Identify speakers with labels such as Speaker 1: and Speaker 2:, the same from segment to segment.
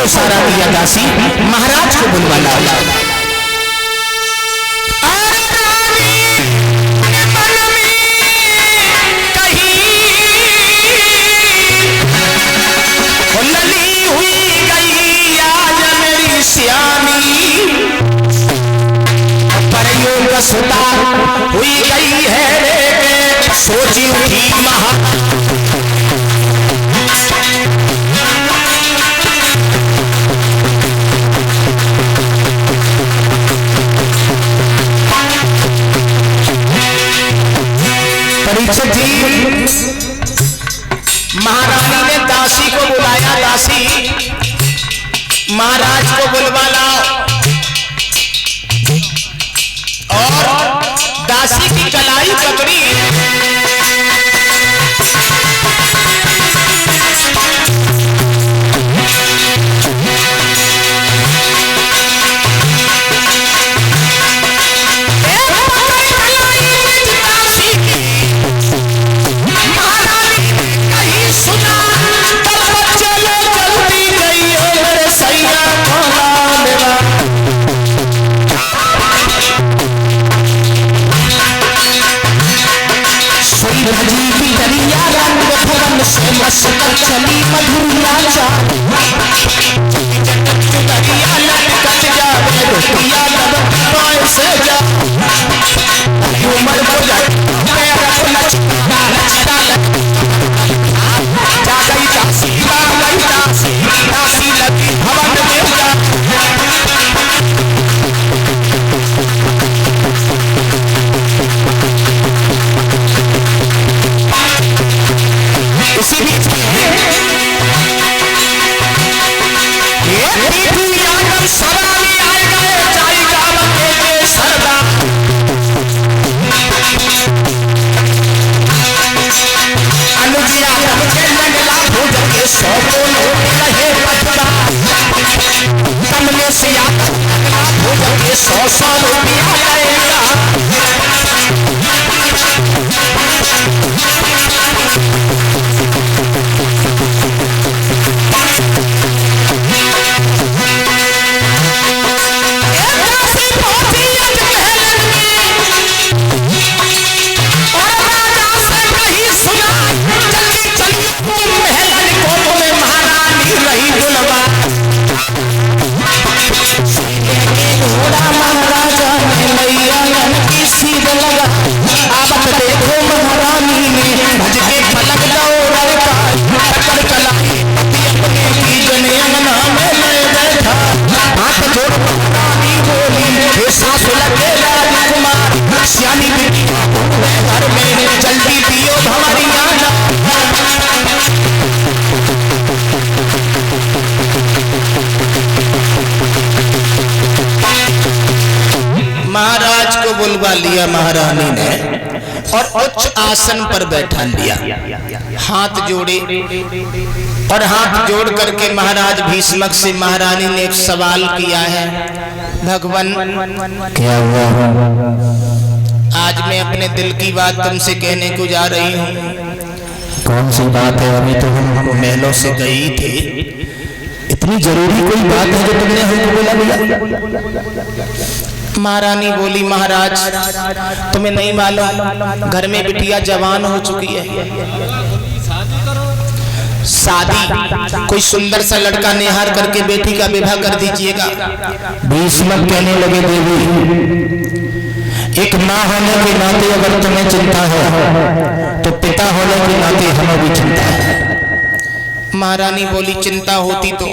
Speaker 1: इशारा दिया दासी महाराज को बुलवा लाओ। सुता हुई गई है रे सोची उठी महा परीक्षित जी महारानी ने दासी को बुलाया। दासी महाराज को बुलवा लाओ और दासी की कलाई पकड़ी। चली मधुरिया बुलवा लिया महारानी ने और उच्च आसन पर बैठा लिया। हाथ जोड़े और हाथ जोड़ करके महाराज भीष्मक से महारानी ने एक सवाल किया है। भगवान क्या हुआ? आज मैं अपने दिल की बात तुमसे कहने को जा रही हूँ।
Speaker 2: कौन सी बात है? अभी तो हम
Speaker 1: महलों से गई थी।
Speaker 2: इतनी जरूरी कोई बात है जो तुमने हमको बोला भैया?
Speaker 1: महारानी बोली महाराज तुम्हें नहीं मालूम घर में बिटिया जवान हो चुकी है। शादी कोई सुंदर सा लड़का निहार करके बेटी का विवाह कर दीजिएगा।
Speaker 2: भीष्मक कहने लगे देवी एक माँ होने के नाते अगर तुम्हें चिंता है तो पिता होने के नाते हमें भी चिंता है।
Speaker 1: महारानी बोली चिंता होती तो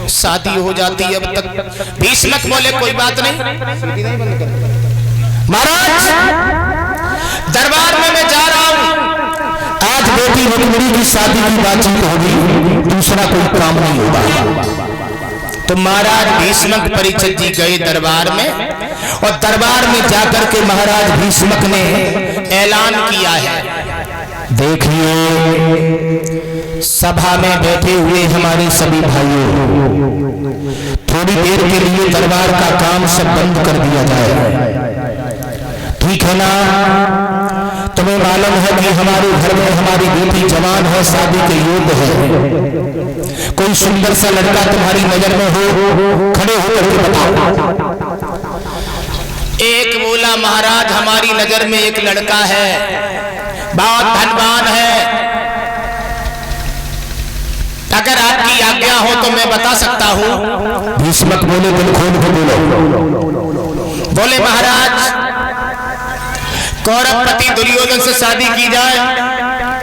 Speaker 1: शादी हो जाती। अब तक भीष्मक बोले कोई बात नहीं महाराज दरबार में मैं जा रहा हूँ।
Speaker 2: आज बेटी रुक्मिणी की शादी की बातचीत होगी, दूसरा कोई काम नहीं होगा।
Speaker 1: तो महाराज भीष्मक परीक्षित जी गए दरबार में और दरबार में जाकर के महाराज भीष्मक ने ऐलान किया है।
Speaker 2: देखिए सभा में बैठे हुए हमारे सभी भाइयों, थोड़ी देर के लिए दरबार का काम सब बंद कर दिया जाए, ठीक है ना? तुम्हें मालूम है कि हमारे घर में हमारी बेटी जवान है, शादी के योग्य है, कोई सुंदर सा लड़का तुम्हारी नजर में हो, खड़े होकर के बताओ।
Speaker 1: एक बोला महाराज हमारी नजर में एक लड़का है, बहुत धनवान है, अगर आपकी आज्ञा हो तो मैं बता सकता हूं।
Speaker 2: भीष्मक बोले दिल खोल के बोलो।
Speaker 1: बोले महाराज कौरवपति दुर्योधन से शादी की जाए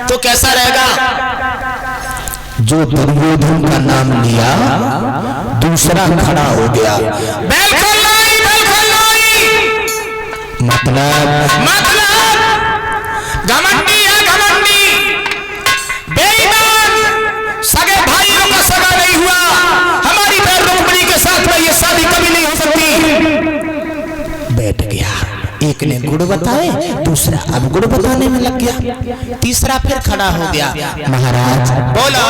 Speaker 1: तो कैसा रहेगा?
Speaker 2: जो दुर्योधन का नाम लिया दूसरा खड़ा हो गया।
Speaker 1: मतलब घमंडी है, घमंडी बेईमान, सगे भाइयों का सगा नहीं हुआ, हमारी बहन रुक्मिणी के साथ में ये शादी कभी नहीं हो सकती।
Speaker 2: बैठ गया। एक ने गुड़ बताए, दूसरा अब गुड़ बताने में लग गया,
Speaker 1: तीसरा फिर खड़ा हो गया।
Speaker 2: महाराज
Speaker 1: बोलो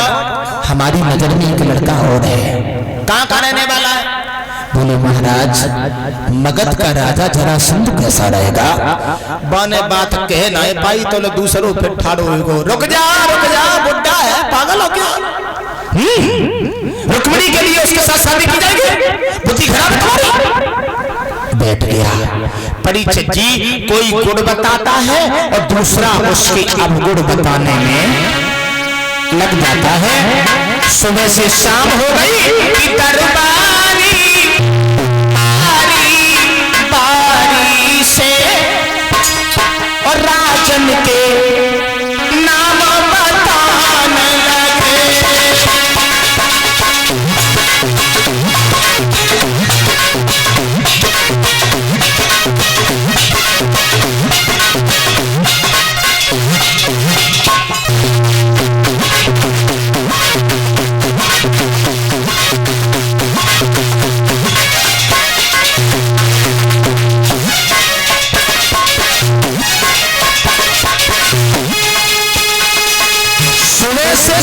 Speaker 2: हमारी नजर में एक लड़का और है।
Speaker 1: कहाँ का रहने वाला है?
Speaker 2: बोले महाराज मगध का राजा जरासंध कैसा रहेगा?
Speaker 1: बाने बात कहे ना पाई तो दूसरों फिर ठाड़ो हो। रुक जा बुड्ढा है, पागल हो क्या? रुक्मिणी के लिए उसके साथ शादी की जाएगी? बुद्धि खराब तुम्हारी।
Speaker 2: बैठ गया।
Speaker 1: परीक्षित जी कोई गुड़ बताता है और दूसरा उसके अवगुण बताने में
Speaker 2: लग जाता है।
Speaker 1: सुबह से शाम हो गई कि दरबारी बारी से और राजन के नाम बताने लगे।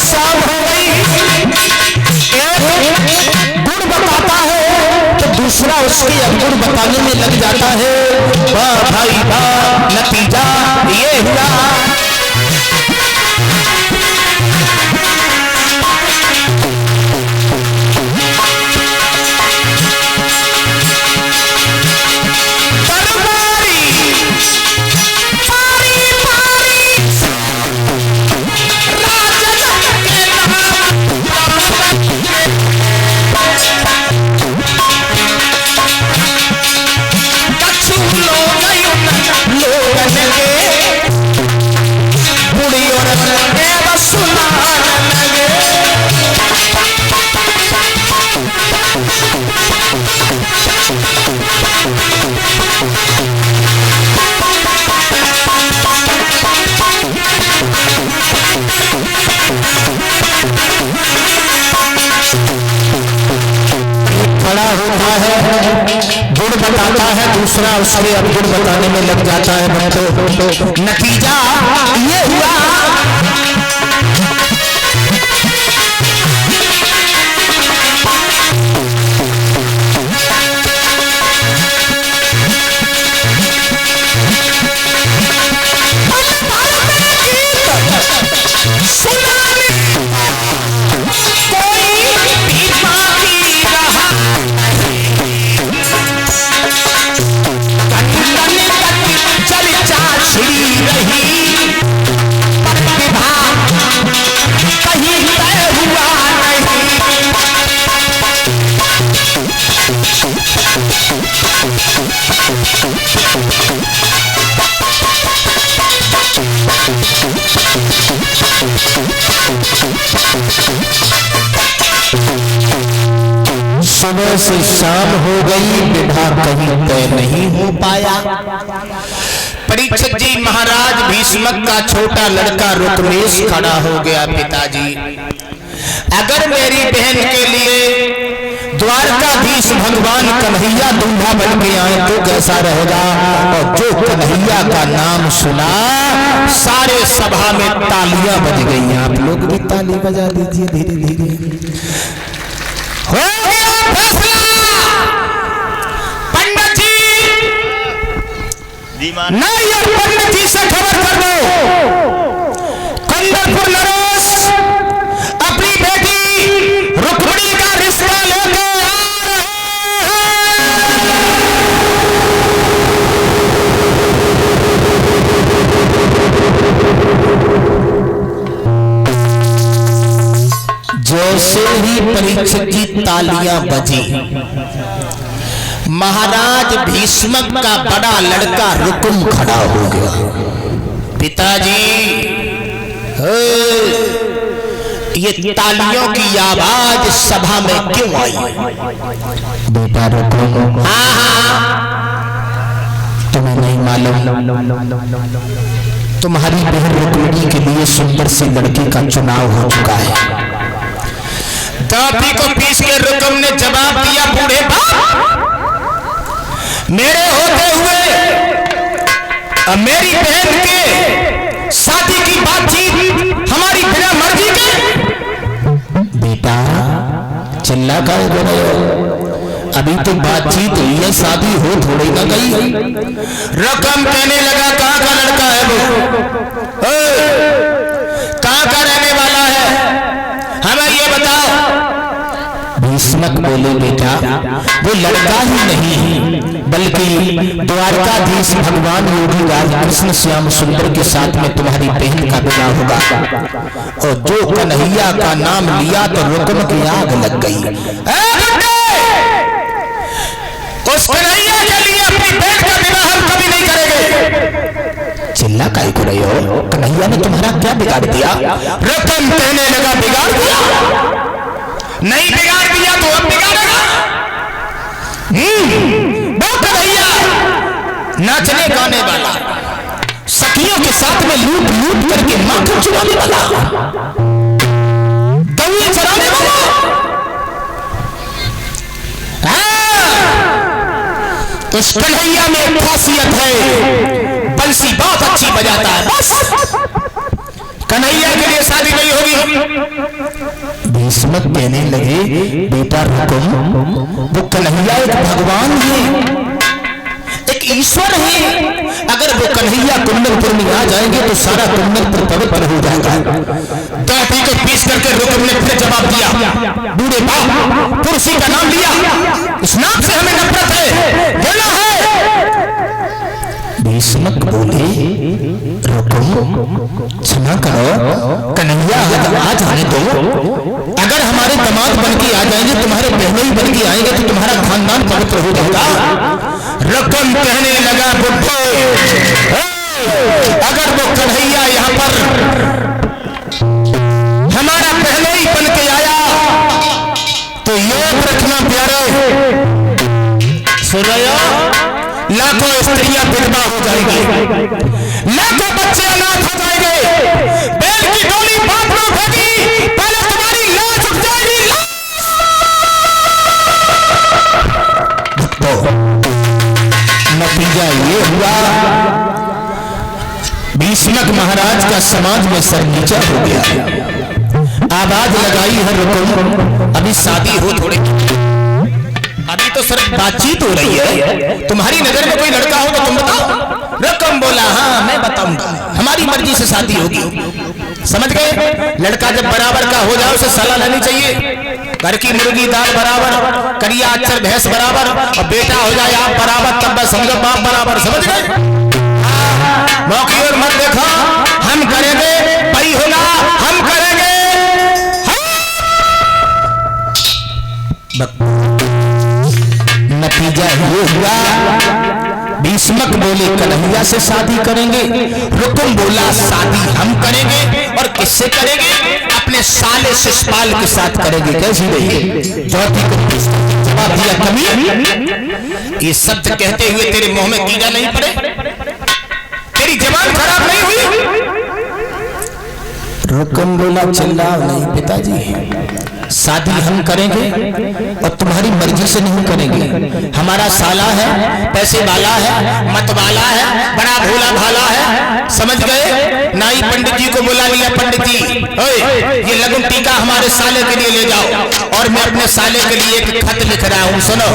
Speaker 1: शाम हो गई, एक गुण बताता है तो दूसरा उसके अवगुण बताने में लग जाता है। वाह भाई वाह, नतीजा ये हुआ। गुण बताता है, दूसरा उसके अवगुण बताने में लग जाता है। बच्चों नतीजा ये हुआ। सुबह से शाम हो गई, विवाह कहीं तय नहीं हो पाया। परीक्षित जी महाराज भीष्मक का छोटा लड़का रुक्मेश खड़ा हो गया। पिताजी अगर मेरी बहन के लिए द्वारकाधीश भगवान कन्हैया दूल्हा बन के आए तो कैसा रहेगा? और जो कन्हैया का नाम सुना सारे सभा में तालियां बज गई। आप लोग भी ताली बजा दीजिए धीरे धीरे। हो गया फैसला। पंडित जी
Speaker 2: ना ये पंडित जी से खबर कर दो कंदरपुर नरेश अपनी बेटी रुक्मिणी का रिश्ता लेके आ रहे हैं। जैसे ही परीक्षित की तालियां बजी, महाराज भीष्मक का बड़ा लड़का रुकुम खड़ा हो गया। पिताजी, ये तालियों की आवाज सभा में क्यों आई? बेटा रुकुम, हाँ, तुम्हें नहीं मालूम, तुम्हारी बहन रुक्मिणी के लिए सुंदर सी लड़की का चुनाव हो चुका है। दादी को पीस के रुकुम ने जवाब दिया, बूढ़े बाप, मेरे होते हुए मेरी बहन के शादी की बातचीत हमारी बिना मर्जी के। बेटा चिल्ला का अभी तो बातचीत हुई है, शादी हो थोड़ी ना गई। रकम कहने लगा, कहाँ का लड़का है वो, कहाँ का रहने वाला है, हमें ये बताओ। भीष्मक बोले, बेटा वो लड़का ही नहीं बल्कि द्वारकाधीश भगवान योगी राज कृष्ण श्याम सुंदर के साथ में तुम्हारी बहन का विवाह होगा। और जो कन्हैया का नाम लिया तो रुकुम की आग लग गई। उस कन्हैया के लिए अपनी बहन का विवाह हम कभी नहीं करेंगे। चिल्ला काहे को रहे हो? कन्हैया ने तुम्हारा क्या बिगाड़ दिया? रुकुम कहने लगा, बिगाड़ दिया? नहीं बिगाड़ दिया तो अब बिगाड़ेगा। वो कन्हैया नाचने गाने वाला, सखियों के साथ में लूट लूट करके माखन चुराने वाला, गौएं चराने वाला, इस कन्हैया में एक खासियत है, बंसी बहुत अच्छी बजाता है। बस कन्हैया के लिए शादी नहीं होगी। भीष्मक कहने लगे, बेटा रुकुम, वो कन्हैया एक भगवान है, एक ईश्वर है। अगर वो कन्हैया कुंडलपुर में आ जाएंगे तो सारा कुंडलपुर पवित्र हो जाएगा। दादी को पीस करके रुकुम ने फिर जवाब दिया, बूढ़े बाप, तुलसी का नाम लिया, इस नाम से हमें नफरत है, बोला है। भीष्मक बोले, रुकुम क्षमा करो, कन्हैया आ जाने दो। अगर हमारे दामाद बन के आ जाएंगे, तुम्हारे बहनों ही बन के आएंगे तो तुम्हारा खानदान पवित्र हो जाएगा। रुकुम कहने लगा, बुढ़ो, अगर वो कन्हैया यहाँ पर हमारा पहले ही बन के आया तो याद रखना प्यारे, सुन रहे हो, लाखों स्त्रियां विधवा हो जाएंगी, लाखों बच्चे अनाथ हो जाएंगे, बैल की डोली बात में होगी, पहले तुम्हारी लाश उठ जाएगी। नतीजा ये हुआ, भीष्मक महाराज का समाज में सर नीचा हो गया। आवाज लगाई है रुकुम, अभी शादी हो थोड़ी, अभी तो सिर्फ बातचीत हो रही है, तुम्हारी नजर में कोई लड़का हो तो तुम बताओ। रुकुम बोला, हाँ मैं बताऊंगा, हमारी मर्जी से शादी होगी। समझ गए? लड़का जब बराबर का हो जाए उसे सलाह लेनी चाहिए। घर की मुर्गी दाल बराबर, करिया अक्षर भैंस बराबर, और बेटा हो जाए आप बराबर, तब बस समझो बाप बराबर। समझ गए? मौके और मत देखो, हम करेंगे, भाई होगा, हम करेंगे। नतीजा ये हुआ, भीष्मक बोले कन्हैया से शादी करेंगे, रुकुम बोला शादी हम करेंगे। और किससे करेंगे? अपने साले शिशुपाल के साथ करेंगे। कैसी रही? ज्योति को जवाब दिया, कमी ये शब्द कहते हुए तेरे मुंह में कीड़ा नहीं पड़े? तेरी जबान खराब नहीं हुई? रुकुम बोला, चिल्लाओ नहीं पिताजी, शादी हम करेंगे और तुम्हारी मर्जी से नहीं करेंगे। हमारा साला है, पैसे वाला है, मत वाला है, बड़ा भोला भाला है। समझ गए? नाई पंडित जी को बुला लिया, पंडित जी ये लगन टीका हमारे साले के लिए ले जाओ, और मैं अपने साले के लिए एक खत लिख रहा हूं, सुनो।